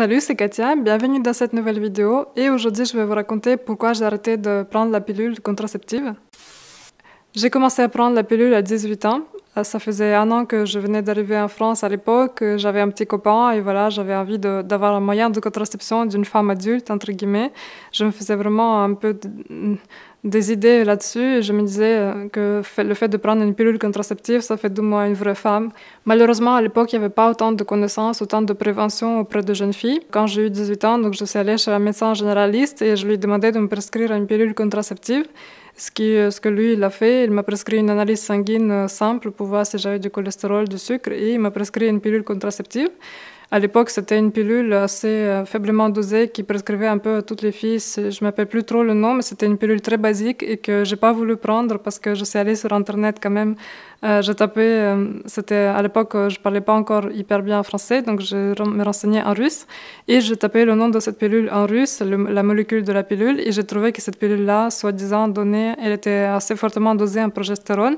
Salut, c'est Katia, bienvenue dans cette nouvelle vidéo et aujourd'hui je vais vous raconter pourquoi j'ai arrêté de prendre la pilule contraceptive. J'ai commencé à prendre la pilule à 18 ans. Ça faisait 1 an que je venais d'arriver en France à l'époque, j'avais un petit copain et voilà, j'avais envie d'avoir un moyen de contraception d'une femme adulte, entre guillemets. Je me faisais vraiment un peu des idées là-dessus et je me disais que le fait de prendre une pilule contraceptive, ça fait de moi une vraie femme. Malheureusement, à l'époque, il n'y avait pas autant de connaissances, autant de prévention auprès de jeunes filles. Quand j'ai eu 18 ans, donc je suis allée chez un médecin généraliste et je lui ai demandé de me prescrire une pilule contraceptive. Ce que lui, il a fait, il m'a prescrit une analyse sanguine simple pour voir si j'avais du cholestérol, du sucre, et il m'a prescrit une pilule contraceptive. À l'époque, c'était une pilule assez faiblement dosée qui prescrivait un peu à toutes les filles. Je ne m'appelle plus trop le nom, mais c'était une pilule très basique et que je n'ai pas voulu prendre parce que je suis allée sur Internet quand même. J'ai tapé, à l'époque, je ne parlais pas encore hyper bien français, donc je me renseignais en russe. Et j'ai tapé le nom de cette pilule en russe, la molécule de la pilule, et j'ai trouvé que cette pilule-là, soi-disant donnée, elle était assez fortement dosée en progestérone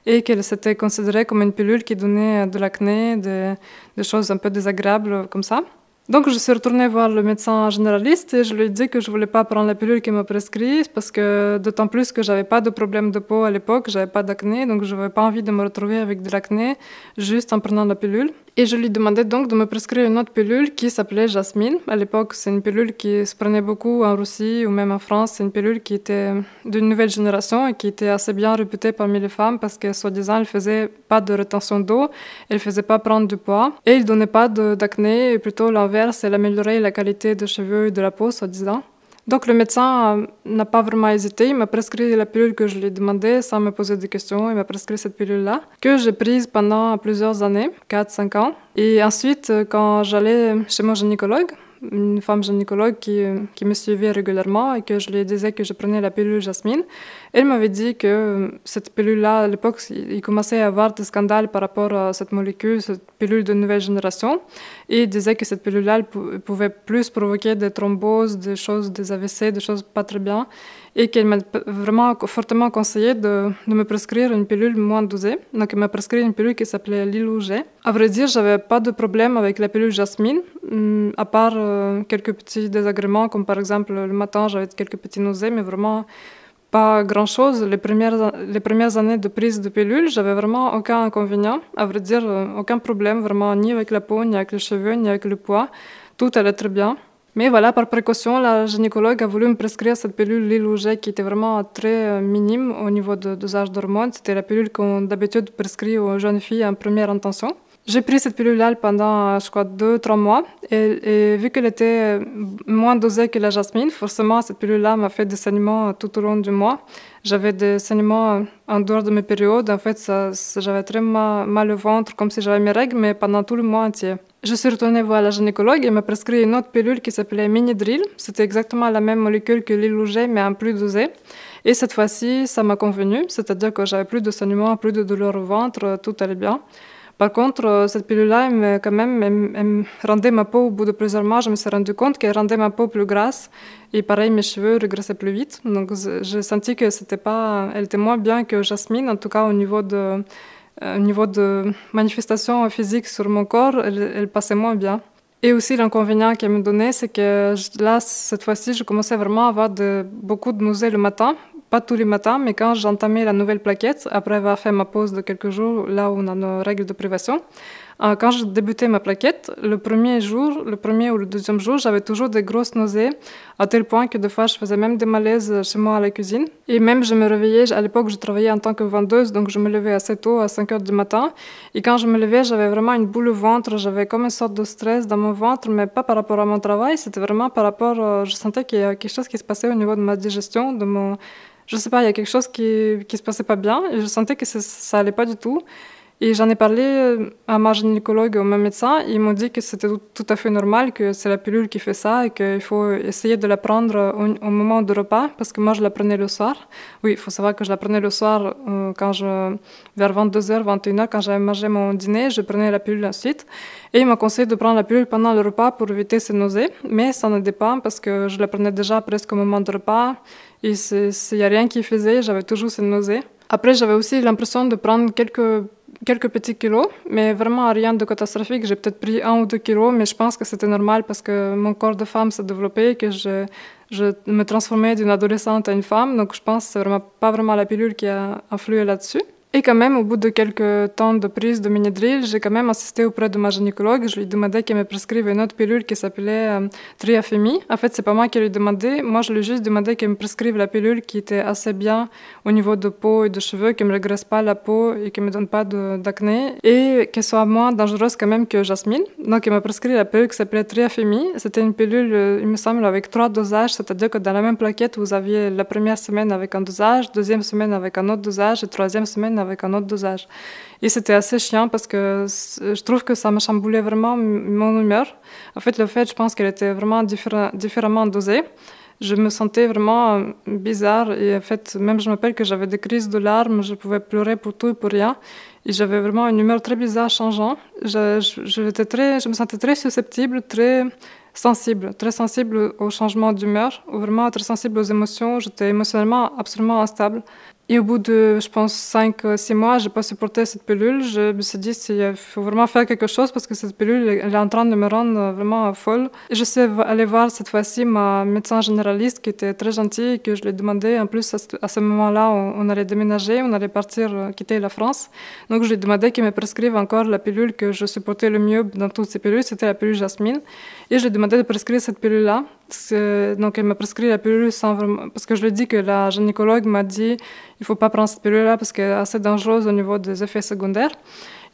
et qu'elle s'était considérée comme une pilule qui donnait de l'acné, des choses un peu désagréables comme ça. Donc je suis retournée voir le médecin généraliste et je lui ai dit que je ne voulais pas prendre la pilule qu'il m'a prescrite parce que d'autant plus que j'avais pas de problème de peau à l'époque, j'avais pas d'acné, donc je n'avais pas envie de me retrouver avec de l'acné juste en prenant la pilule. Et je lui demandais donc de me prescrire une autre pilule qui s'appelait Jasmine. À l'époque, c'est une pilule qui se prenait beaucoup en Russie ou même en France. C'est une pilule qui était d'une nouvelle génération et qui était assez bien réputée parmi les femmes parce que, soi-disant, elle faisait pas de rétention d'eau, elle faisait pas prendre du poids et elle donnait pas d'acné, et plutôt l'inverse, elle améliorait la qualité des cheveux et de la peau, soi-disant. Donc le médecin n'a pas vraiment hésité, il m'a prescrit la pilule que je lui ai demandé sans me poser de questions, il m'a prescrit cette pilule-là, que j'ai prise pendant plusieurs années, 4-5 ans. Et ensuite, quand j'allais chez mon gynécologue, une femme gynécologue qui me suivait régulièrement et que je lui disais que je prenais la pilule Jasmine, elle m'avait dit que cette pilule-là, à l'époque, il commençait à y avoir des scandales par rapport à cette molécule, cette pilule de nouvelle génération, et il disait que cette pilule-là pouvait plus provoquer des thromboses, des AVC, des choses pas très bien, et qu'elle m'a vraiment fortement conseillé de me prescrire une pilule moins dosée. Donc elle m'a prescrit une pilule qui s'appelait Lilouget. À vrai dire, j'avais pas de problème avec la pilule Jasmine, à part quelques petits désagréments, comme par exemple le matin j'avais quelques petits nausées, mais vraiment pas grand-chose. Les premières années de prise de pilule, j'avais vraiment aucun inconvénient, à vrai dire, aucun problème, vraiment, ni avec la peau, ni avec les cheveux, ni avec le poids. Tout allait très bien. Mais voilà, par précaution, la gynécologue a voulu me prescrire cette pilule Lilouget qui était vraiment très minime au niveau de dosage d'hormones. C'était la pilule qu'on d'habitude prescrit aux jeunes filles en première intention. J'ai pris cette pilule-là pendant, je crois, 2-3 mois. Et vu qu'elle était moins dosée que la jasmine, forcément, cette pilule-là m'a fait des saignements tout au long du mois. J'avais des saignements en dehors de mes périodes. En fait, j'avais très mal au ventre, comme si j'avais mes règles, mais pendant tout le mois entier. Je suis retournée voir la gynécologue et m'a prescrit une autre pilule qui s'appelait Minidril. C'était exactement la même molécule que Lilouget, mais en plus dosée. Et cette fois-ci, ça m'a convenu, c'est-à-dire que j'avais plus de saignements, plus de douleur au ventre, tout allait bien. Par contre, cette pilule-là, elle me rendait ma peau, au bout de plusieurs mois, je me suis rendu compte qu'elle rendait ma peau plus grasse. Et pareil, mes cheveux régressaient plus vite. Donc j'ai senti que elle était moins bien que Jasmine, en tout cas au niveau de manifestations physiques sur mon corps, elle passait moins bien. Et aussi, l'inconvénient qu'elle me donnait, c'est que là, cette fois-ci, je commençais vraiment à avoir beaucoup de nausées le matin. Pas tous les matins, mais quand j'entamais la nouvelle plaquette, après avoir fait ma pause de quelques jours, là où on a nos règles de privation, quand je débutais ma plaquette, le premier ou le deuxième jour, j'avais toujours des grosses nausées, à tel point que des fois, je faisais même des malaises chez moi à la cuisine. Et même, je me réveillais, à l'époque, je travaillais en tant que vendeuse, donc je me levais assez tôt, à 5 heures du matin. Et quand je me levais, j'avais vraiment une boule au ventre, j'avais comme une sorte de stress dans mon ventre, mais pas par rapport à mon travail, c'était vraiment par rapport, je sentais qu'il y a quelque chose qui se passait au niveau de ma digestion, je sais pas, il y a quelque chose qui se passait pas bien, et je sentais que ça allait pas du tout. Et j'en ai parlé à ma gynécologue et au même médecin. Ils m'ont dit que c'était tout à fait normal, que c'est la pilule qui fait ça et qu'il faut essayer de la prendre au moment du repas, parce que moi, je la prenais le soir. Oui, il faut savoir que je la prenais le soir vers 22h, 21h, quand j'avais mangé mon dîner, je prenais la pilule ensuite. Et ils m'ont conseillé de prendre la pilule pendant le repas pour éviter ces nausées. Mais ça n'aidait pas parce que je la prenais déjà presque au moment du repas. Et s'il n'y a rien qui faisait, j'avais toujours ces nausées. Après, j'avais aussi l'impression de prendre quelques quelques petits kilos, mais vraiment rien de catastrophique. J'ai peut-être pris 1 ou 2 kilos, mais je pense que c'était normal parce que mon corps de femme s'est développé, que je me transformais d'une adolescente à une femme. Donc je pense que c'est vraiment pas vraiment la pilule qui a influé là-dessus. Et quand même, au bout de quelques temps de prise de Minidril, j'ai quand même assisté auprès de ma gynécologue. Je lui ai demandé qu'elle me prescrive une autre pilule qui s'appelait Triafémie. En fait, c'est pas moi qui lui ai demandé. Moi, je lui ai juste demandé qu'elle me prescrive la pilule qui était assez bien au niveau de peau et de cheveux, qui me régresse pas la peau et qui me donne pas d'acné et qu'elle soit moins dangereuse quand même que Jasmine. Donc, elle m'a prescrit la pilule qui s'appelait Triafémie. C'était une pilule, il me semble, avec 3 dosages, c'est-à-dire que dans la même plaquette, vous aviez la première semaine avec un dosage, deuxième semaine avec un autre dosage et troisième semaine avec un autre dosage. Et c'était assez chiant parce que je trouve que ça me chamboulait vraiment mon humeur. En fait, le fait, je pense qu'elle était vraiment différemment dosée. Je me sentais vraiment bizarre et en fait, même je me rappelle que j'avais des crises de larmes, je pouvais pleurer pour tout et pour rien. Et j'avais vraiment une humeur très bizarre, changeant. Je me sentais très susceptible, très sensible au changement d'humeur, vraiment très sensible aux émotions. J'étais émotionnellement absolument instable. Et au bout de, je pense, 5-6 mois, j'ai pas supporté cette pilule. Je me suis dit, il faut vraiment faire quelque chose parce que cette pilule, elle est en train de me rendre vraiment folle. Et je suis allée voir cette fois-ci ma médecin généraliste qui était très gentille et que je lui ai demandé, en plus, à ce moment-là, on allait déménager, on allait partir, quitter la France. Donc, je lui ai demandé qu'il me prescrive encore la pilule que je supportais le mieux dans toutes ces pilules. C'était la pilule Jasmine. Et je lui ai demandé de prescrire cette pilule-là. Donc, elle m'a prescrit la pilule sans vraiment... Parce que je lui ai dit que la gynécologue m'a dit il ne faut pas prendre cette pilule-là parce qu'elle est assez dangereuse au niveau des effets secondaires.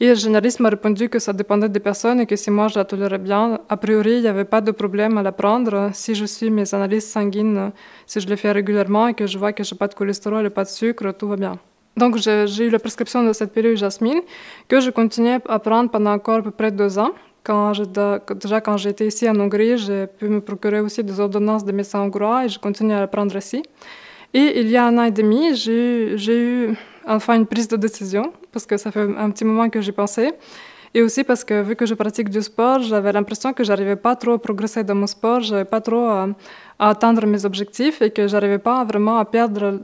Et le généraliste m'a répondu que ça dépendait des personnes et que si moi je la tolérais bien, a priori, il n'y avait pas de problème à la prendre. Si je suis mes analyses sanguines, si je les fais régulièrement et que je vois que je n'ai pas de cholestérol et pas de sucre, tout va bien. Donc, j'ai eu la prescription de cette pilule Jasmine que je continuais à prendre pendant encore à peu près 2 ans. Déjà, quand j'étais ici en Hongrie, j'ai pu me procurer aussi des ordonnances de médecins hongrois et je continue à la prendre ici. Et il y a 1 an et demi, j'ai eu enfin une prise de décision parce que ça fait un petit moment que j'y pensais. Et aussi parce que vu que je pratique du sport, j'avais l'impression que j'arrivais pas trop à progresser dans mon sport, j'avais pas trop à atteindre mes objectifs et que j'arrivais pas vraiment à perdre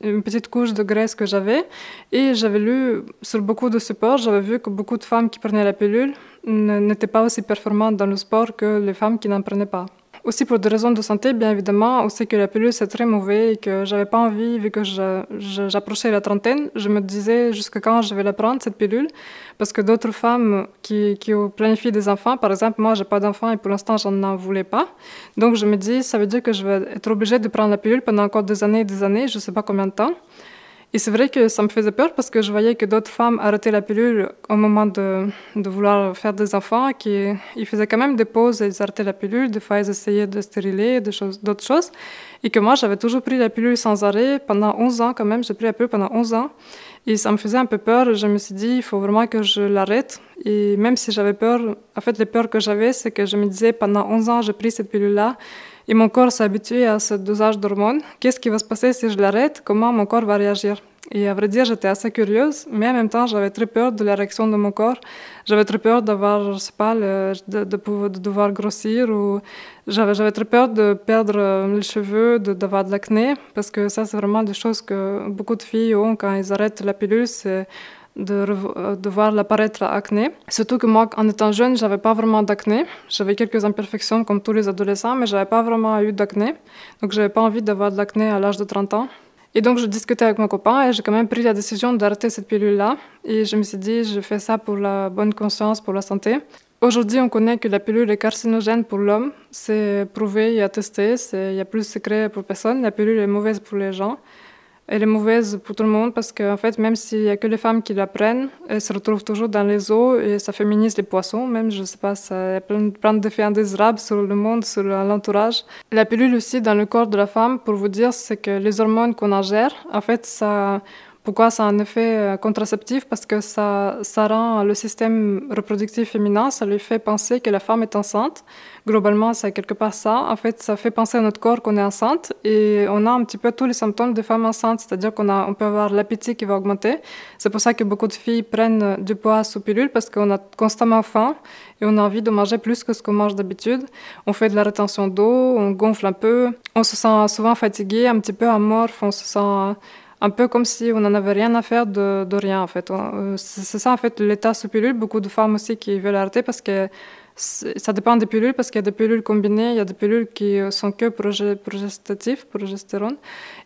une petite couche de graisse que j'avais. Et j'avais lu sur beaucoup de supports, j'avais vu que beaucoup de femmes qui prenaient la pilule n'étaient pas aussi performantes dans le sport que les femmes qui n'en prenaient pas. Aussi pour des raisons de santé, bien évidemment, aussi que la pilule c'est très mauvais et que j'avais pas envie, vu que j'approchais la trentaine, je me disais jusqu'à quand je vais la prendre cette pilule, parce que d'autres femmes qui ont planifié des enfants, par exemple moi j'ai pas d'enfants et pour l'instant j'en en voulais pas, donc je me dis ça veut dire que je vais être obligée de prendre la pilule pendant encore des années et des années, je sais pas combien de temps. Et c'est vrai que ça me faisait peur parce que je voyais que d'autres femmes arrêtaient la pilule au moment de vouloir faire des enfants, ils faisaient quand même des pauses, ils arrêtaient la pilule, des fois ils essayaient de stériler, d'autres choses. Et que moi, j'avais toujours pris la pilule sans arrêt pendant 11 ans quand même, j'ai pris la pilule pendant 11 ans. Et ça me faisait un peu peur, je me suis dit, il faut vraiment que je l'arrête. Et même si j'avais peur, en fait, les peurs que j'avais, c'est que je me disais, pendant 11 ans, j'ai pris cette pilule-là, et mon corps s'est habitué à ce dosage d'hormones. Qu'est-ce qui va se passer si je l'arrête? Comment mon corps va réagir? Et à vrai dire, j'étais assez curieuse, mais en même temps, j'avais très peur de la réaction de mon corps. J'avais très peur d'avoir, je sais pas, de devoir grossir, ou j'avais très peur de perdre les cheveux, d'avoir de l'acné, parce que ça, c'est vraiment des choses que beaucoup de filles ont quand elles arrêtent la pilule, c'est de voir l'apparaître l'acné. Surtout que moi, en étant jeune, j'avais pas vraiment d'acné. J'avais quelques imperfections comme tous les adolescents, mais j'avais pas vraiment eu d'acné. Donc, j'avais pas envie d'avoir de l'acné à l'âge de 30 ans. Et donc, je discutais avec mon copain et j'ai quand même pris la décision d'arrêter cette pilule-là. Et je me suis dit, je fais ça pour la bonne conscience, pour la santé. Aujourd'hui, on connaît que la pilule est carcinogène pour l'homme. C'est prouvé et attesté. Il n'y a plus de secret pour personne. La pilule est mauvaise pour les gens. Elle est mauvaise pour tout le monde parce qu'en fait, même s'il n'y a que les femmes qui la prennent, elles se retrouvent toujours dans les eaux et ça féminise les poissons. Même, je ne sais pas, ça a plein d'effets indésirables sur le monde, sur l'entourage. La pilule aussi dans le corps de la femme, pour vous dire, c'est que les hormones qu'on ingère, en fait, pourquoi ça a un effet contraceptif? Parce que ça rend le système reproductif féminin, ça lui fait penser que la femme est enceinte. Globalement, c'est quelque part ça. En fait, ça fait penser à notre corps qu'on est enceinte et on a un petit peu tous les symptômes des femmes enceintes, c'est-à-dire on peut avoir l'appétit qui va augmenter. C'est pour ça que beaucoup de filles prennent du poids sous pilule parce qu'on a constamment faim et on a envie de manger plus que ce qu'on mange d'habitude. On fait de la rétention d'eau, on gonfle un peu, on se sent souvent fatigué, un petit peu amorphe, on se sent un peu comme si on n'en avait rien à faire de rien, en fait. C'est ça, en fait, l'état sous pilule. Beaucoup de femmes aussi qui veulent arrêter parce que ça dépend des pilules, parce qu'il y a des pilules combinées, il y a des pilules qui sont que progestatives, progestérone.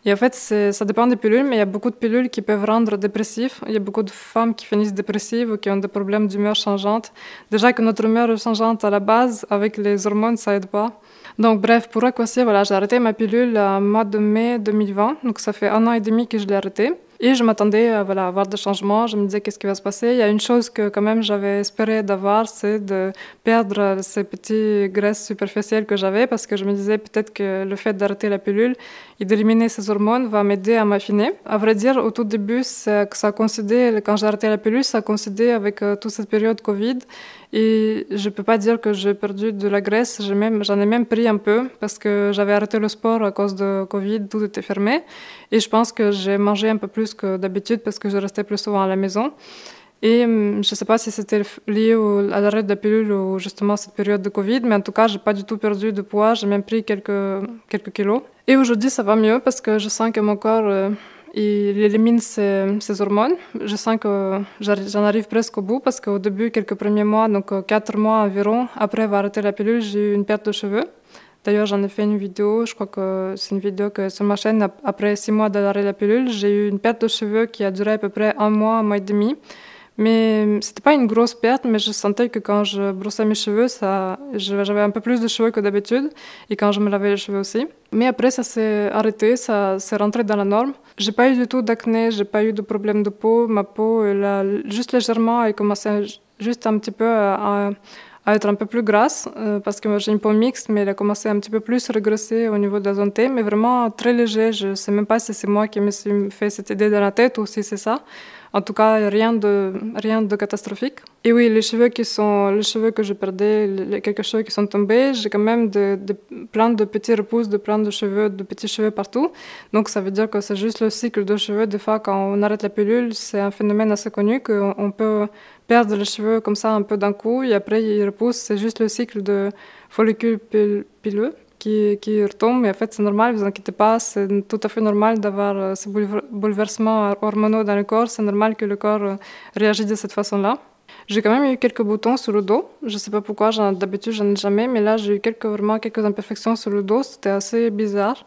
Et en fait, ça dépend des pilules, mais il y a beaucoup de pilules qui peuvent rendre dépressif. Il y a beaucoup de femmes qui finissent dépressives ou qui ont des problèmes d'humeur changeante. Déjà que notre humeur est changeante à la base, avec les hormones, ça aide pas. Donc bref, pour raccourcir, voilà, j'ai arrêté ma pilule au mois de mai 2020, donc ça fait 1 an et demi que je l'ai arrêtée. Et je m'attendais à avoir des changements, je me disais qu'est-ce qui va se passer. Il y a une chose que quand même j'avais espéré d'avoir, c'est de perdre ces petites graisses superficielles que j'avais, parce que je me disais peut-être que le fait d'arrêter la pilule et d'éliminer ces hormones va m'aider à m'affiner. À vrai dire, au tout début, ça coïncidait, quand j'ai arrêté la pilule, ça coïncidait avec toute cette période Covid. Et je peux pas dire que j'ai perdu de la graisse, j'en ai même pris un peu parce que j'avais arrêté le sport à cause de Covid, tout était fermé. Et je pense que j'ai mangé un peu plus que d'habitude parce que je restais plus souvent à la maison. Et je sais pas si c'était lié à l'arrêt de la pilule ou justement cette période de Covid, mais en tout cas, j'ai pas du tout perdu de poids, j'ai même pris quelques kilos. Et aujourd'hui, ça va mieux parce que je sens que mon corps il élimine ces hormones. Je sens que j'en arrive presque au bout parce qu'au début, quelques premiers mois, donc 4 mois environ, après avoir arrêté la pilule, j'ai eu une perte de cheveux. D'ailleurs, j'en ai fait une vidéo, je crois que c'est une vidéo que sur ma chaîne, après 6 mois d'arrêt de la pilule, j'ai eu une perte de cheveux qui a duré à peu près 1 mois et demi. Mais c'était pas une grosse perte, mais je sentais que quand je brossais mes cheveux, j'avais un peu plus de cheveux que d'habitude, et quand je me lavais les cheveux aussi. Mais après, ça s'est arrêté, ça s'est rentré dans la norme. J'ai pas eu du tout d'acné, j'ai pas eu de problème de peau. Ma peau, elle a juste légèrement, elle commençait juste un petit peu à être un peu plus grasse, parce que j'ai une peau mixte, mais elle a commencé un petit peu plus régresser au niveau de la zone T, mais vraiment très léger. Je sais même pas si c'est moi qui me suis fait cette idée dans la tête ou si c'est ça. En tout cas, rien de catastrophique. Et oui, les cheveux que je perdais, quelques cheveux qui sont tombés, j'ai quand même plein de petits repousses, plein de cheveux, de petits cheveux partout. Donc ça veut dire que c'est juste le cycle de cheveux. Des fois, quand on arrête la pilule, c'est un phénomène assez connu qu'on peut perdre les cheveux comme ça un peu d'un coup et après ils repoussent. C'est juste le cycle de follicule pileux qui retombe, mais en fait c'est normal, vous inquiétez pas, c'est tout à fait normal d'avoir ces bouleversements hormonaux dans le corps, c'est normal que le corps réagisse de cette façon-là. J'ai quand même eu quelques boutons sur le dos, je sais pas pourquoi, d'habitude j'en ai jamais, mais là j'ai eu vraiment quelques imperfections sur le dos, c'était assez bizarre.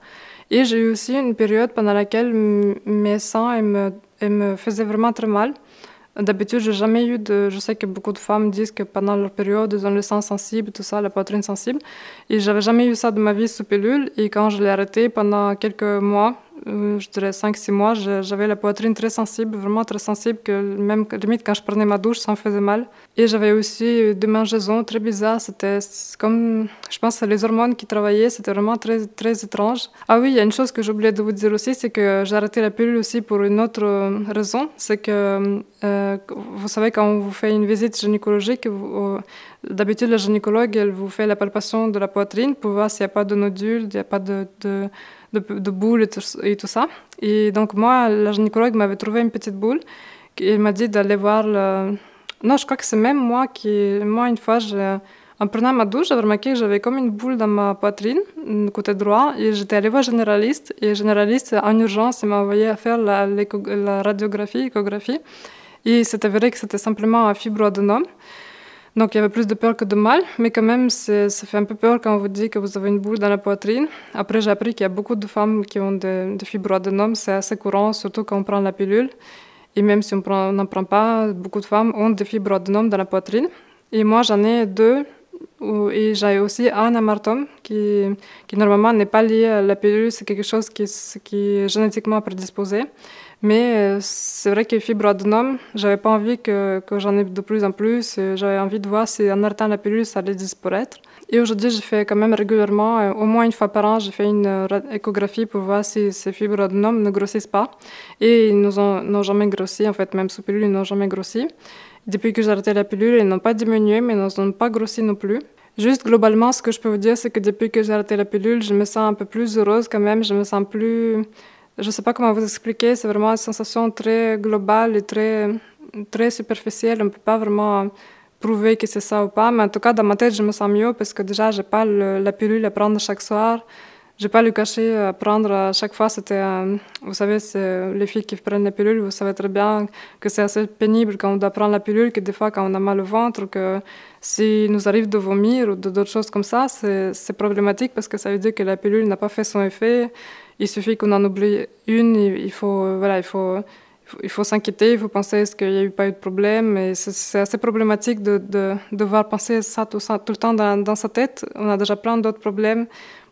Et j'ai eu aussi une période pendant laquelle mes seins me faisaient vraiment très mal. D'habitude, j'ai jamais eu je sais que beaucoup de femmes disent que pendant leur période, ils ont le sang sensible, tout ça, la poitrine sensible. Et j'avais jamais eu ça de ma vie sous pilule. Et quand je l'ai arrêté pendant quelques mois, je dirais 5-6 mois, j'avais la poitrine très sensible, vraiment très sensible, que même limite quand je prenais ma douche, ça me faisait mal. Et j'avais aussi des mangeaisons très bizarres, c'était comme, je pense que c'est les hormones qui travaillaient, c'était vraiment très, très étrange. Ah oui, il y a une chose que j'ai oublié de vous dire aussi, c'est que j'ai arrêté la pilule aussi pour une autre raison, c'est que vous savez, quand on vous fait une visite gynécologique, d'habitude la gynécologue, elle vous fait la palpation de la poitrine pour voir s'il n'y a pas de nodules, il n'y a pas de boules et tout ça. Et donc moi, la gynécologue m'avait trouvé une petite boule. Et elle m'a dit d'aller voir Non, je crois que c'est même moi une fois, en prenant ma douche, j'avais remarqué que j'avais comme une boule dans ma poitrine, côté droit, et j'étais allée voir généraliste. Et généraliste, en urgence, il m'a envoyé à faire la radiographie, échographie. Et c'est avéré que c'était simplement un fibroadénome. Donc il y avait plus de peur que de mal, mais quand même ça fait un peu peur quand on vous dit que vous avez une boule dans la poitrine. Après j'ai appris qu'il y a beaucoup de femmes qui ont des fibroadénomes, c'est assez courant, surtout quand on prend la pilule. Et même si on n'en prend pas, beaucoup de femmes ont des fibroadénomes dans la poitrine. Et moi j'en ai 2, et j'ai aussi un amartome qui normalement n'est pas lié à la pilule, c'est quelque chose qui est génétiquement prédisposé. Mais c'est vrai que fibroadénome, j'avais pas envie que j'en ai de plus en plus. J'avais envie de voir si en arrêtant la pilule, ça allait disparaître. Et aujourd'hui, je fais quand même régulièrement, au moins une fois par an, je fais une échographie pour voir si ces fibroadénomes ne grossissent pas. Et ils n'ont jamais grossi, en fait, même sous pilule, ils n'ont jamais grossi. Depuis que j'ai arrêté la pilule, ils n'ont pas diminué, mais ils n'ont pas grossi non plus. Juste globalement, ce que je peux vous dire, c'est que depuis que j'ai arrêté la pilule, je me sens un peu plus heureuse quand même, je me sens plus... Je ne sais pas comment vous expliquer, c'est vraiment une sensation très globale et très, très superficielle. On ne peut pas vraiment prouver que c'est ça ou pas, mais en tout cas, dans ma tête, je me sens mieux parce que déjà, je n'ai pas la pilule à prendre chaque soir. J'ai pas le cacher à prendre à chaque fois. C'était, vous savez, c'est les filles qui prennent la pilule, vous savez très bien que c'est assez pénible quand on doit prendre la pilule, que des fois quand on a mal au ventre, que s'il nous arrive de vomir ou d'autres choses comme ça, c'est problématique parce que ça veut dire que la pilule n'a pas fait son effet. Il suffit qu'on en oublie une, il faut, voilà, il faut s'inquiéter, il faut penser est-ce qu'il n'y a eu pas eu de problème. Et c'est assez problématique de devoir penser ça tout le temps dans sa tête. On a déjà plein d'autres problèmes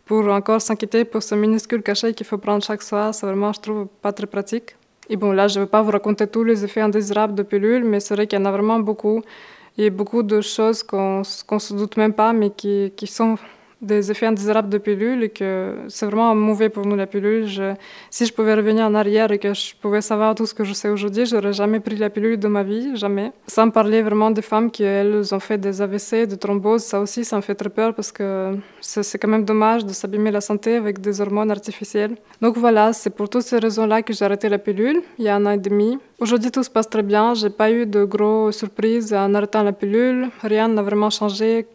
pour encore s'inquiéter pour ce minuscule cachet qu'il faut prendre chaque soir. C'est vraiment, je trouve, pas très pratique. Et bon, là, je ne vais pas vous raconter tous les effets indésirables de pilules, mais c'est vrai qu'il y en a vraiment beaucoup. Il y a beaucoup de choses qu'on se doute même pas, mais qui sont des effets indésirables de pilule et que c'est vraiment mauvais pour nous la pilule. Si je pouvais revenir en arrière et que je pouvais savoir tout ce que je sais aujourd'hui, j'aurais jamais pris la pilule de ma vie, jamais. Sans parler vraiment des femmes qui, elles, ont fait des AVC, des thromboses, ça aussi, ça me fait très peur parce que c'est quand même dommage de s'abîmer la santé avec des hormones artificielles. Donc voilà, c'est pour toutes ces raisons-là que j'ai arrêté la pilule, il y a 1 an et demi. Aujourd'hui, tout se passe très bien. J'ai pas eu de grosses surprises en arrêtant la pilule. Rien n'a vraiment changé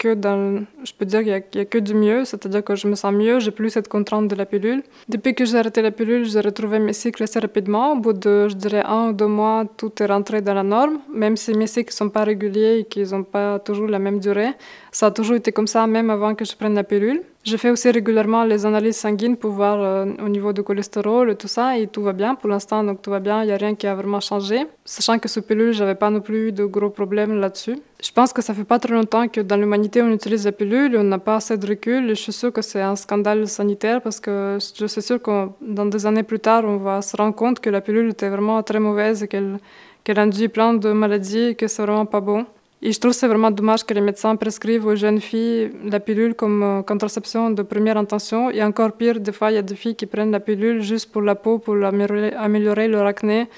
je peux dire qu'il y a que du mieux, c'est-à-dire que je me sens mieux, j'ai plus cette contrainte de la pilule. Depuis que j'ai arrêté la pilule, j'ai retrouvé mes cycles assez rapidement. Au bout de, je dirais, 1 ou 2 mois, tout est rentré dans la norme. Même si mes cycles sont pas réguliers et qu'ils n'ont pas toujours la même durée, ça a toujours été comme ça, même avant que je prenne la pilule. Je fais aussi régulièrement les analyses sanguines pour voir au niveau du cholestérol et tout ça, et tout va bien pour l'instant, donc tout va bien, il n'y a rien qui a vraiment changé. Sachant que sous pilule, j'avais pas non plus de gros problèmes là-dessus. Je pense que ça fait pas très longtemps que dans l'humanité on utilise la pilule, on n'a pas assez de recul, et je suis sûre que c'est un scandale sanitaire parce que je suis sûre que dans des années plus tard, on va se rendre compte que la pilule était vraiment très mauvaise et qu'elle induit plein de maladies et que c'est vraiment pas bon. Et je trouve que c'est vraiment dommage que les médecins prescrivent aux jeunes filles la pilule comme contraception de première intention. Et encore pire, des fois, il y a des filles qui prennent la pilule juste pour la peau, pour améliorer leur acné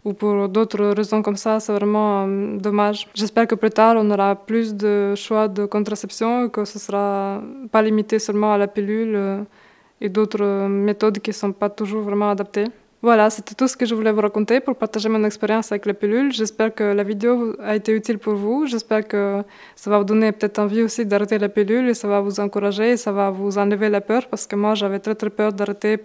ou pour d'autres raisons comme ça. C'est vraiment dommage. J'espère que plus tard, on aura plus de choix de contraception et que ce ne sera pas limité seulement à la pilule et d'autres méthodes qui ne sont pas toujours vraiment adaptées. Voilà, c'était tout ce que je voulais vous raconter pour partager mon expérience avec la pilule. J'espère que la vidéo a été utile pour vous. J'espère que ça va vous donner peut-être envie aussi d'arrêter la pilule et ça va vous encourager et ça va vous enlever la peur parce que moi, j'avais très peur d'arrêter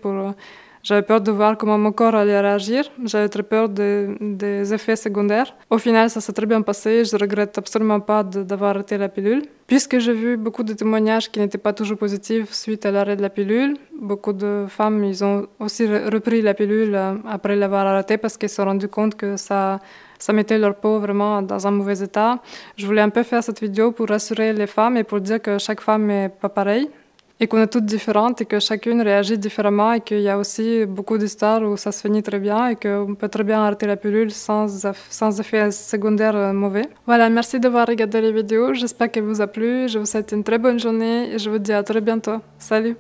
J'avais peur de voir comment mon corps allait réagir. J'avais très peur des effets secondaires. Au final, ça s'est très bien passé. Je regrette absolument pas d'avoir arrêté la pilule. Puisque j'ai vu beaucoup de témoignages qui n'étaient pas toujours positifs suite à l'arrêt de la pilule, beaucoup de femmes, ils ont aussi repris la pilule après l'avoir arrêtée parce qu'elles se sont rendues compte que ça mettait leur peau vraiment dans un mauvais état. Je voulais un peu faire cette vidéo pour rassurer les femmes et pour dire que chaque femme n'est pas pareille et qu'on est toutes différentes et que chacune réagit différemment et qu'il y a aussi beaucoup d'histoires où ça se finit très bien et qu'on peut très bien arrêter la pilule sans effet secondaire mauvais. Voilà, merci d'avoir regardé les vidéos. J'espère qu'elle vous a plu. Je vous souhaite une très bonne journée et je vous dis à très bientôt. Salut!